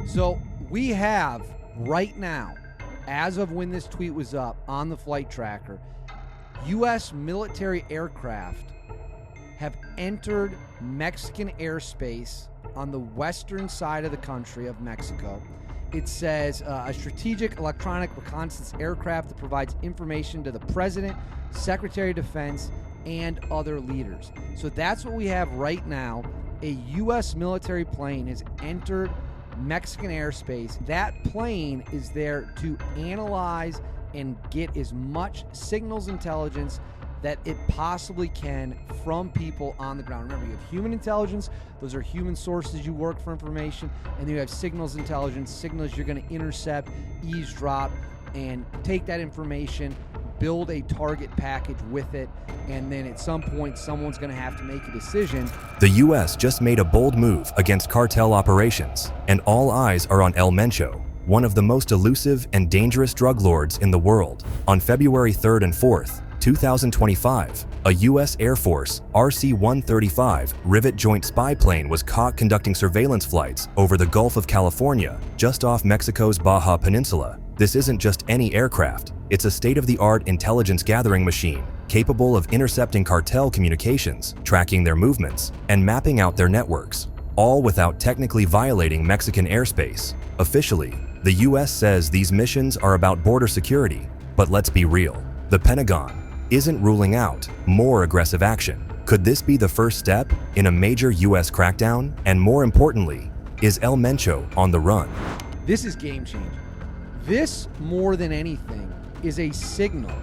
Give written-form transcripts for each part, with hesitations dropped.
So we have right now, as of when this tweet was up on the flight tracker, U.S. military aircraft have entered Mexican airspace on the western side of the country of Mexico. It says a strategic electronic reconnaissance aircraft that provides information to the president, Secretary of Defense, and other leaders. So that's what we have right now. A U.S. military plane has entered Mexican airspace. That plane is there to analyze and get as much signals intelligence that it possibly can from people on the ground. Remember, you have human intelligence. Those are human sources you work for information. And then you have signals intelligence, signals you're going to intercept, eavesdrop, and take that information, build a target package with it, and then at some point, someone's going to have to make a decision. The U.S. just made a bold move against cartel operations, and all eyes are on El Mencho, one of the most elusive and dangerous drug lords in the world. On February 3rd and 4th, 2025, a U.S. Air Force RC-135 Rivet Joint spy plane was caught conducting surveillance flights over the Gulf of California, just off Mexico's Baja Peninsula. This isn't just any aircraft. It's a state-of-the-art intelligence gathering machine capable of intercepting cartel communications, tracking their movements, and mapping out their networks, all without technically violating Mexican airspace. Officially, the U.S. says these missions are about border security, but let's be real. The Pentagon isn't ruling out more aggressive action. Could this be the first step in a major U.S. crackdown? And more importantly, is El Mencho on the run? This is game-changing. This, more than anything, is a signal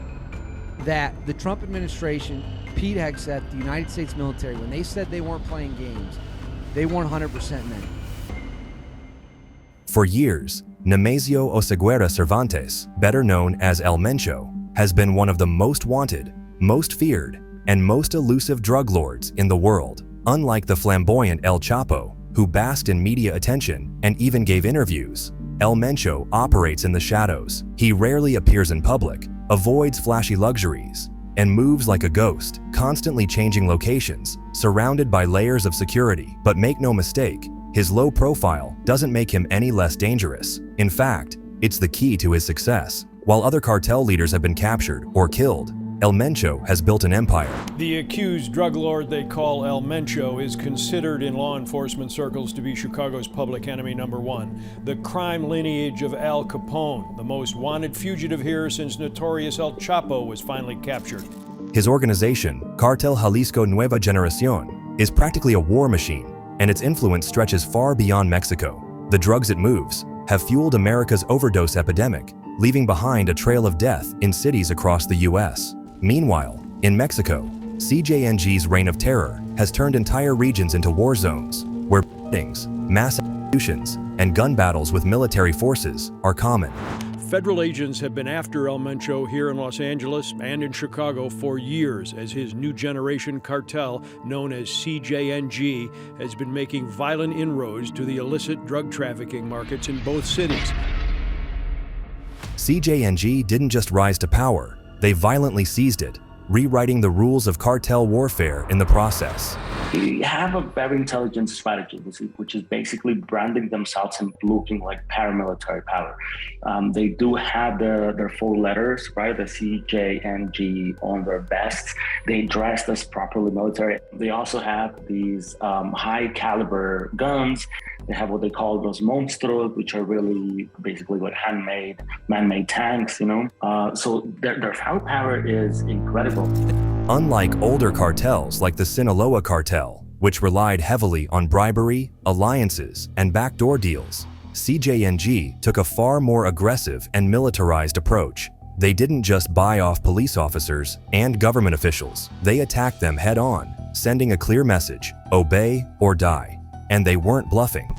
that the Trump administration, Pete Hegseth, the United States military, when they said they weren't playing games, they 100% meant it. For years, Nemesio Oseguera Cervantes, better known as El Mencho, has been one of the most wanted, most feared, and most elusive drug lords in the world. Unlike the flamboyant El Chapo, who basked in media attention and even gave interviews, El Mencho operates in the shadows. He rarely appears in public, avoids flashy luxuries, and moves like a ghost, constantly changing locations, surrounded by layers of security. But make no mistake, his low profile doesn't make him any less dangerous. In fact, it's the key to his success. While other cartel leaders have been captured or killed, El Mencho has built an empire. The accused drug lord they call El Mencho is considered in law enforcement circles to be Chicago's public enemy #1. The crime lineage of Al Capone, the most wanted fugitive here since notorious El Chapo was finally captured. His organization, Cartel Jalisco Nueva Generación, is practically a war machine, and its influence stretches far beyond Mexico. The drugs it moves have fueled America's overdose epidemic, leaving behind a trail of death in cities across the U.S. Meanwhile, in Mexico, CJNG's reign of terror has turned entire regions into war zones, where shootings, mass executions, and gun battles with military forces are common. Federal agents have been after El Mencho here in Los Angeles and in Chicago for years, as his new generation cartel, known as CJNG, has been making violent inroads to the illicit drug trafficking markets in both cities. CJNG didn't just rise to power, they violently seized it, rewriting the rules of cartel warfare in the process. They have a very intelligent strategy, which is basically branding themselves and looking like paramilitary power. They do have their full letters, right? The CJNG on their vests. They dressed as properly military. They also have these high caliber guns. They have what they call those monstros, which are really basically what man-made tanks, you know? So their firepower is incredible. Unlike older cartels like the Sinaloa cartel, which relied heavily on bribery, alliances, and backdoor deals, CJNG took a far more aggressive and militarized approach. They didn't just buy off police officers and government officials. They attacked them head-on, sending a clear message: obey or die. And they weren't bluffing.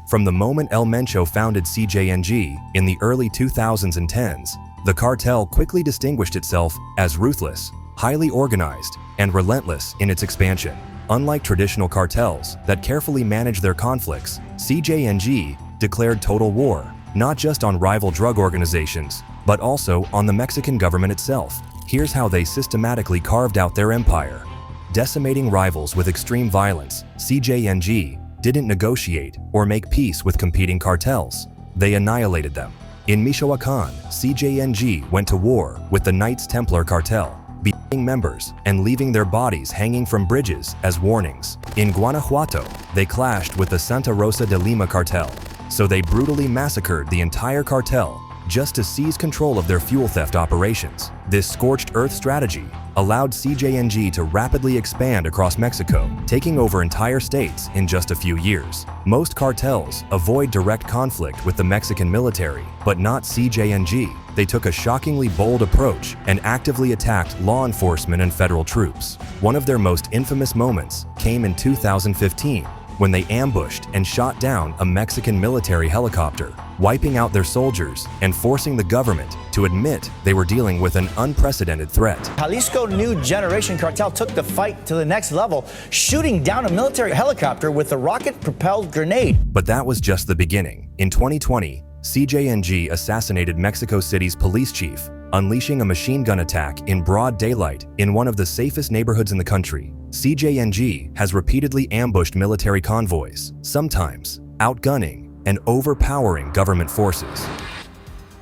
From the moment El Mencho founded CJNG in the early 2000s and 10s, the cartel quickly distinguished itself as ruthless, highly organized, and relentless in its expansion. Unlike traditional cartels that carefully manage their conflicts, CJNG declared total war, not just on rival drug organizations, but also on the Mexican government itself. Here's how they systematically carved out their empire. Decimating rivals with extreme violence, CJNG didn't negotiate or make peace with competing cartels. They annihilated them. In Michoacán, CJNG went to war with the Knights Templar cartel, beating members and leaving their bodies hanging from bridges as warnings. In Guanajuato, they clashed with the Santa Rosa de Lima cartel, so they brutally massacred the entire cartel just to seize control of their fuel theft operations. This scorched earth strategy allowed CJNG to rapidly expand across Mexico, taking over entire states in just a few years. Most cartels avoid direct conflict with the Mexican military, but not CJNG. They took a shockingly bold approach and actively attacked law enforcement and federal troops. One of their most infamous moments came in 2015, when they ambushed and shot down a Mexican military helicopter, wiping out their soldiers and forcing the government to admit they were dealing with an unprecedented threat. Jalisco New Generation Cartel took the fight to the next level, shooting down a military helicopter with a rocket-propelled grenade. But that was just the beginning. In 2020, CJNG assassinated Mexico City's police chief, unleashing a machine gun attack in broad daylight in one of the safest neighborhoods in the country. CJNG has repeatedly ambushed military convoys, sometimes outgunning and overpowering government forces.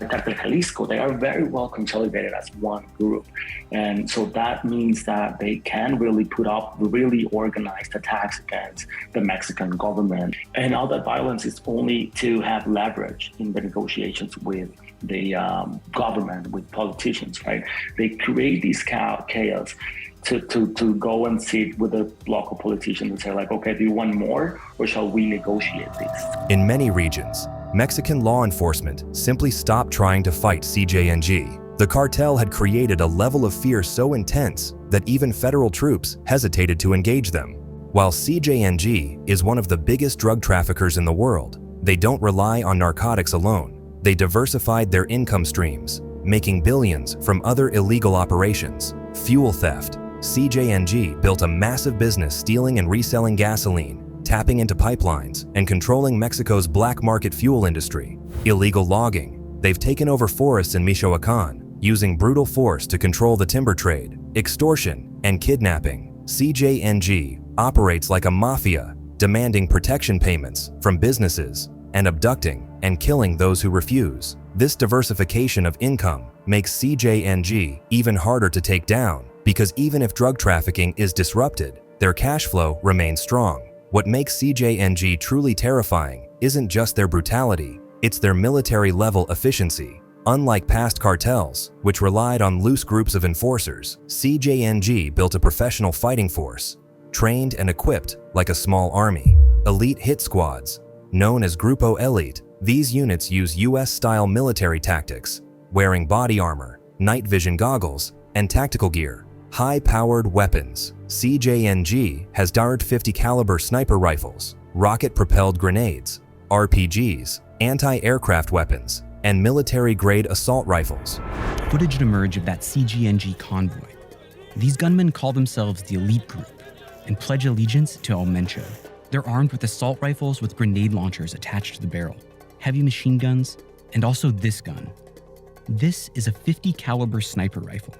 Cartel Jalisco, they are very well consolidated as one group. And so that means that they can really put up really organized attacks against the Mexican government. And all that violence is only to have leverage in the negotiations with the government, with politicians, right? They create these chaos to go and sit with the local politicians and say like, okay, do you want more or shall we negotiate this? In many regions, Mexican law enforcement simply stopped trying to fight CJNG. The cartel had created a level of fear so intense that even federal troops hesitated to engage them. While CJNG is one of the biggest drug traffickers in the world, they don't rely on narcotics alone. They diversified their income streams, making billions from other illegal operations. Fuel theft. CJNG built a massive business stealing and reselling gasoline, tapping into pipelines, and controlling Mexico's black market fuel industry. Illegal logging. They've taken over forests in Michoacán, using brutal force to control the timber trade. Extortion and kidnapping. CJNG operates like a mafia, demanding protection payments from businesses and abducting and killing those who refuse. This diversification of income makes CJNG even harder to take down, because even if drug trafficking is disrupted, their cash flow remains strong. What makes CJNG truly terrifying isn't just their brutality, it's their military-level efficiency. Unlike past cartels, which relied on loose groups of enforcers, CJNG built a professional fighting force, trained and equipped like a small army. Elite hit squads, known as Grupo Elite, these units use US-style military tactics, wearing body armor, night vision goggles, and tactical gear. High-powered weapons. CJNG has .50 caliber sniper rifles, rocket-propelled grenades, RPGs, anti-aircraft weapons, and military-grade assault rifles. Footage would emerge of that CJNG convoy. These gunmen call themselves the Elite Group and pledge allegiance to El Mencho. They're armed with assault rifles with grenade launchers attached to the barrel, heavy machine guns, and also this gun. This is a .50 caliber sniper rifle.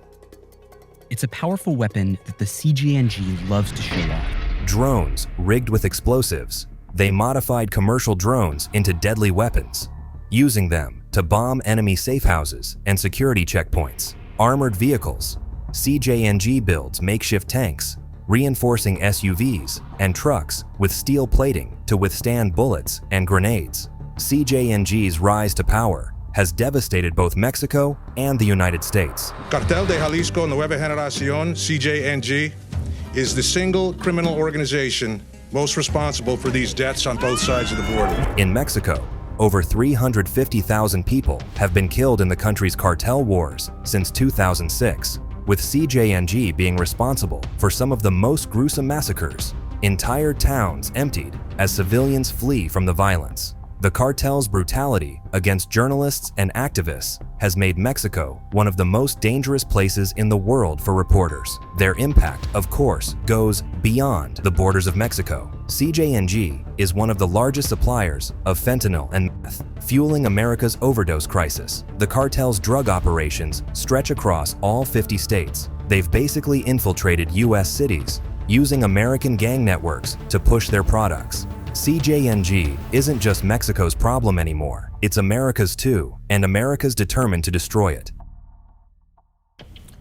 It's a powerful weapon that the CJNG loves to show off. Drones rigged with explosives. They modified commercial drones into deadly weapons, using them to bomb enemy safe houses and security checkpoints. Armored vehicles. CJNG builds makeshift tanks, reinforcing SUVs and trucks with steel plating to withstand bullets and grenades. CJNG's rise to power has devastated both Mexico and the United States. Cartel de Jalisco Nueva Generación, CJNG, is the single criminal organization most responsible for these deaths on both sides of the border. In Mexico, over 350,000 people have been killed in the country's cartel wars since 2006, with CJNG being responsible for some of the most gruesome massacres. Entire towns emptied as civilians flee from the violence. The cartel's brutality against journalists and activists has made Mexico one of the most dangerous places in the world for reporters. Their impact, of course, goes beyond the borders of Mexico. CJNG is one of the largest suppliers of fentanyl and meth, fueling America's overdose crisis. The cartel's drug operations stretch across all 50 states. They've basically infiltrated US cities, using American gang networks to push their products. CJNG isn't just Mexico's problem anymore. It's America's too, and America's determined to destroy it.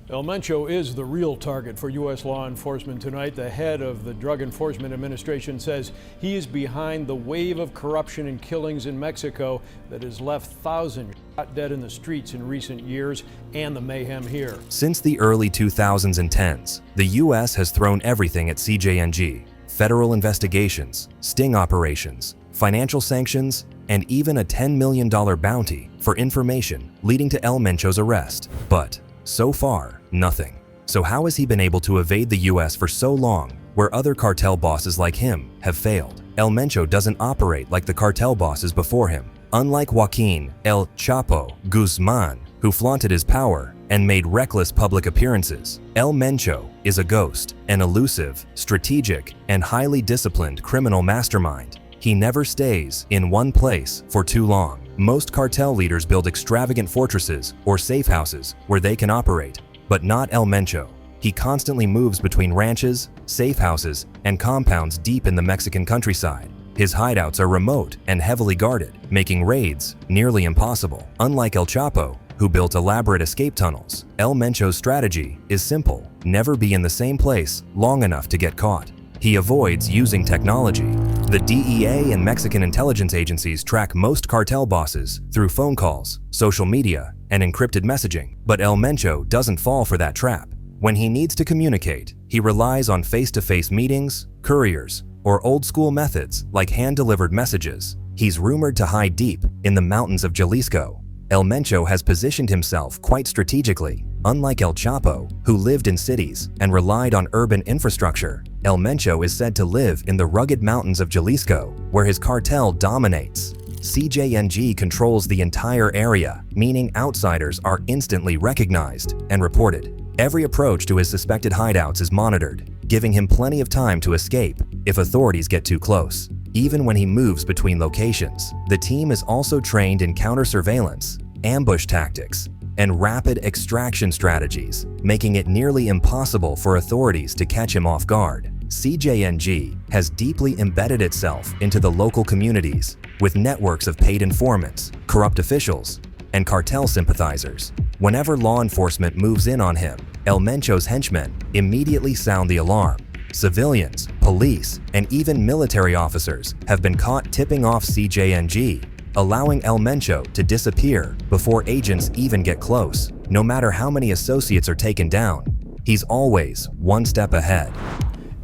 El Mencho is the real target for U.S. law enforcement tonight. The head of the Drug Enforcement Administration says he is behind the wave of corruption and killings in Mexico that has left thousands shot dead in the streets in recent years, and the mayhem here. Since the early 2000s and 10s, the U.S. has thrown everything at CJNG. Federal investigations, sting operations, financial sanctions, and even a $10 million bounty for information leading to El Mencho's arrest. But so far, nothing. So how has he been able to evade the U.S. for so long, where other cartel bosses like him have failed? El Mencho doesn't operate like the cartel bosses before him. Unlike Joaquin El Chapo Guzman, who flaunted his power and made reckless public appearances, El Mencho is a ghost, an elusive, strategic, and highly disciplined criminal mastermind. He never stays in one place for too long. Most cartel leaders build extravagant fortresses or safe houses where they can operate, but not El Mencho. He constantly moves between ranches, safe houses, and compounds deep in the Mexican countryside. His hideouts are remote and heavily guarded, making raids nearly impossible. Unlike El Chapo, who built elaborate escape tunnels, El Mencho's strategy is simple: never be in the same place long enough to get caught. He avoids using technology. The DEA and Mexican intelligence agencies track most cartel bosses through phone calls, social media, and encrypted messaging. But El Mencho doesn't fall for that trap. When he needs to communicate, he relies on face-to-face meetings, couriers, or old-school methods like hand-delivered messages. He's rumored to hide deep in the mountains of Jalisco. El Mencho has positioned himself quite strategically. Unlike El Chapo, who lived in cities and relied on urban infrastructure, El Mencho is said to live in the rugged mountains of Jalisco, where his cartel dominates. CJNG controls the entire area, meaning outsiders are instantly recognized and reported. Every approach to his suspected hideouts is monitored, giving him plenty of time to escape if authorities get too close. Even when he moves between locations, the team is also trained in counter-surveillance, ambush tactics, and rapid extraction strategies, making it nearly impossible for authorities to catch him off guard. CJNG has deeply embedded itself into the local communities, with networks of paid informants, corrupt officials, and cartel sympathizers. Whenever law enforcement moves in on him, El Mencho's henchmen immediately sound the alarm. Civilians, police, and even military officers have been caught tipping off CJNG, allowing El Mencho to disappear before agents even get close. No matter how many associates are taken down, he's always one step ahead.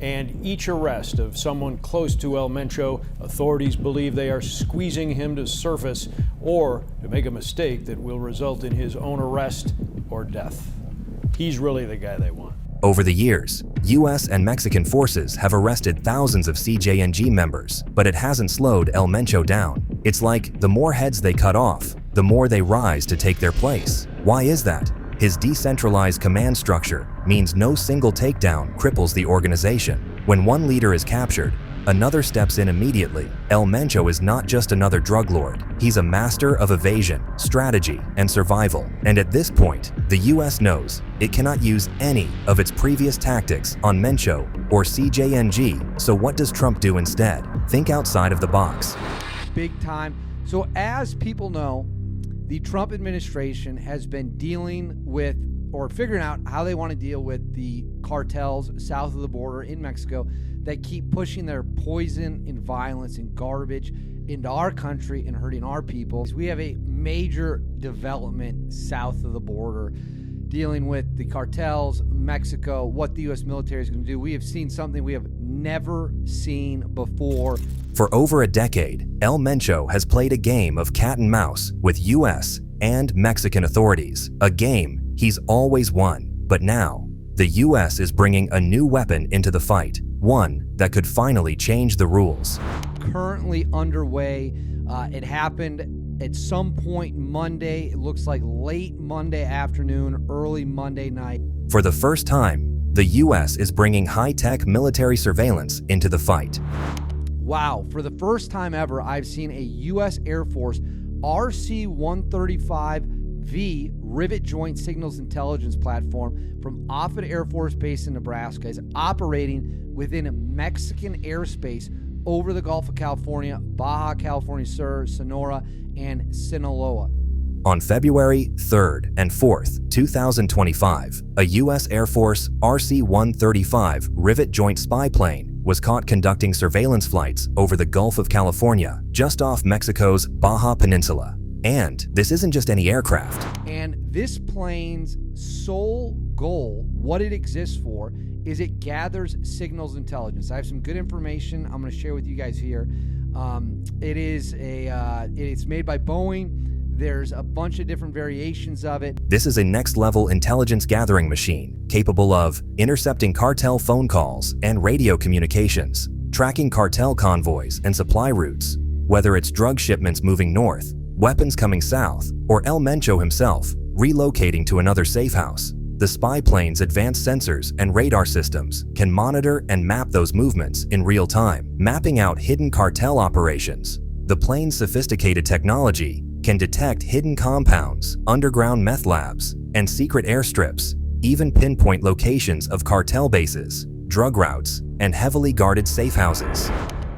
And each arrest of someone close to El Mencho, authorities believe they are squeezing him to surface or to make a mistake that will result in his own arrest or death. He's really the guy they want. Over the years, U.S. and Mexican forces have arrested thousands of CJNG members, but it hasn't slowed El Mencho down. It's like the more heads they cut off, the more they rise to take their place. Why is that? His decentralized command structure means no single takedown cripples the organization. When one leader is captured, another steps in immediately. El Mencho is not just another drug lord. He's a master of evasion, strategy, and survival. And at this point, the US knows it cannot use any of its previous tactics on Mencho or CJNG. So what does Trump do instead? Think outside of the box. Big time. So as people know, the Trump administration has been dealing with or figuring out how they want to deal with the cartels south of the border in Mexico that keep pushing their poison and violence and garbage into our country and hurting our people. We have a major development south of the border dealing with the cartels, Mexico, what the U.S. military is going to do. We have seen something we have never seen before. For over a decade, El Mencho has played a game of cat and mouse with U.S. and Mexican authorities, a game he's always won. But now, the U.S. is bringing a new weapon into the fight, one that could finally change the rules. Currently underway. It happened at some point Monday. It looks like late Monday afternoon, early Monday night. For the first time, the U.S. is bringing high-tech military surveillance into the fight. Wow, for the first time ever, I've seen a U.S. Air Force RC-135 Rivet Joint signals intelligence platform from Offutt Air Force Base in Nebraska is operating within Mexican airspace over the Gulf of California, Baja California Sur, Sonora, and Sinaloa. On February 3rd and 4th, 2025, a U.S. Air Force RC-135 Rivet Joint spy plane was caught conducting surveillance flights over the Gulf of California, just off Mexico's Baja Peninsula. And this isn't just any aircraft. And this plane's sole goal, what it exists for, is it gathers signals intelligence. I have some good information I'm going to share with you guys here. It's made by Boeing. There's a bunch of different variations of it. This is a next-level intelligence gathering machine capable of intercepting cartel phone calls and radio communications, tracking cartel convoys and supply routes, whether it's drug shipments moving north, weapons coming south, or El Mencho himself relocating to another safe house. The spy plane's advanced sensors and radar systems can monitor and map those movements in real time, mapping out hidden cartel operations. The plane's sophisticated technology can detect hidden compounds, underground meth labs, and secret airstrips, even pinpoint locations of cartel bases, drug routes, and heavily guarded safe houses,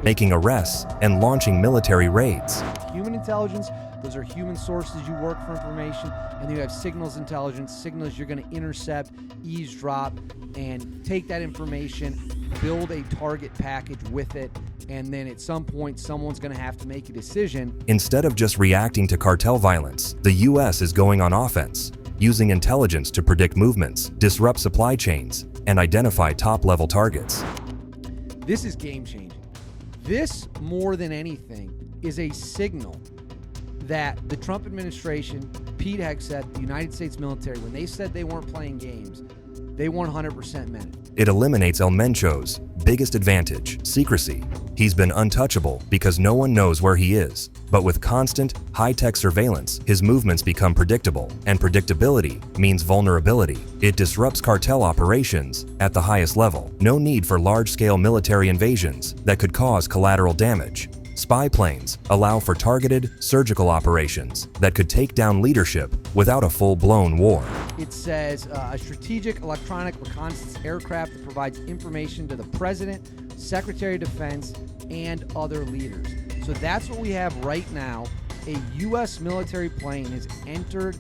making arrests and launching military raids. Human intelligence, those are human sources you work for information, and then you have signals intelligence, signals you're going to intercept, eavesdrop, and take that information, build a target package with it, and then at some point someone's going to have to make a decision. Instead of just reacting to cartel violence, the U.S. is going on offense, using intelligence to predict movements, disrupt supply chains, and identify top-level targets. This is game-changing. This, more than anything, is a signal that the Trump administration, Pete Hegseth, the United States military, when they said they weren't playing games, they 100% meant it. It eliminates El Mencho's biggest advantage, secrecy. He's been untouchable because no one knows where he is. But with constant, high-tech surveillance, his movements become predictable, and predictability means vulnerability. It disrupts cartel operations at the highest level. No need for large-scale military invasions that could cause collateral damage. Spy planes allow for targeted, surgical operations that could take down leadership without a full-blown war. It says a strategic electronic reconnaissance aircraft that provides information to the President, Secretary of Defense, and other leaders. So that's what we have right now. A U.S. military plane has entered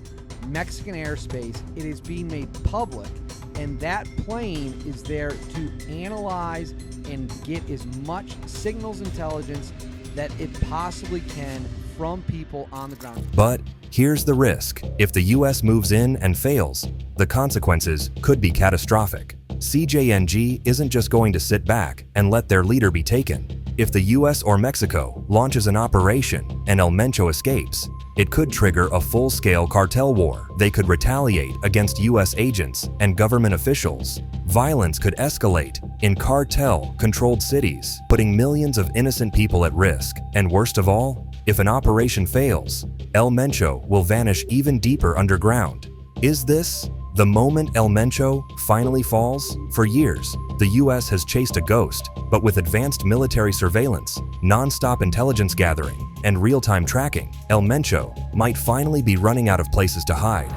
Mexican airspace. It is being made public, and that plane is there to analyze and get as much signals intelligence that it possibly can from people on the ground. But here's the risk. If the U.S. moves in and fails, the consequences could be catastrophic. CJNG isn't just going to sit back and let their leader be taken. If the U.S. or Mexico launches an operation and El Mencho escapes, it could trigger a full-scale cartel war. They could retaliate against U.S. agents and government officials. Violence could escalate in cartel-controlled cities, putting millions of innocent people at risk. And worst of all, if an operation fails, El Mencho will vanish even deeper underground. Is this the moment El Mencho finally falls? For years, the U.S. has chased a ghost, but with advanced military surveillance, non-stop intelligence gathering, and real-time tracking, El Mencho might finally be running out of places to hide.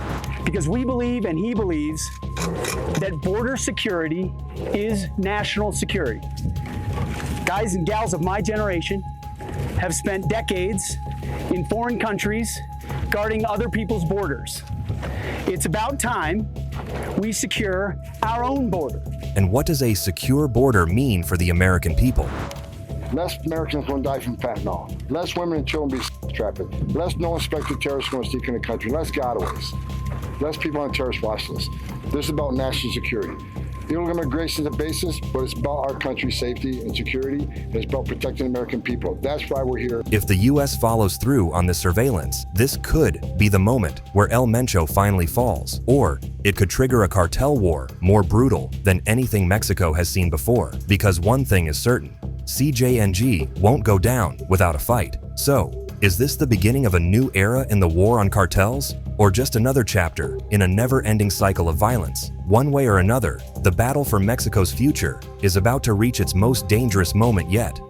Because we believe, and he believes, that border security is national security. Guys and gals of my generation have spent decades in foreign countries guarding other people's borders. It's about time we secure our own border. And what does a secure border mean for the American people? Less Americans going to die from fentanyl. Less women and children be trafficked. Less no-inspected terrorists going to sneak in the country. Less gotaways. Less people on terrorist watch lists. This is about national security. Illegal immigration is the basis, but it's about our country's safety and security, and it's about protecting American people. That's why we're here. If the U.S. follows through on this surveillance, this could be the moment where El Mencho finally falls, or it could trigger a cartel war more brutal than anything Mexico has seen before. Because one thing is certain, CJNG won't go down without a fight. So, is this the beginning of a new era in the war on cartels? Or just another chapter in a never-ending cycle of violence? One way or another, the battle for Mexico's future is about to reach its most dangerous moment yet.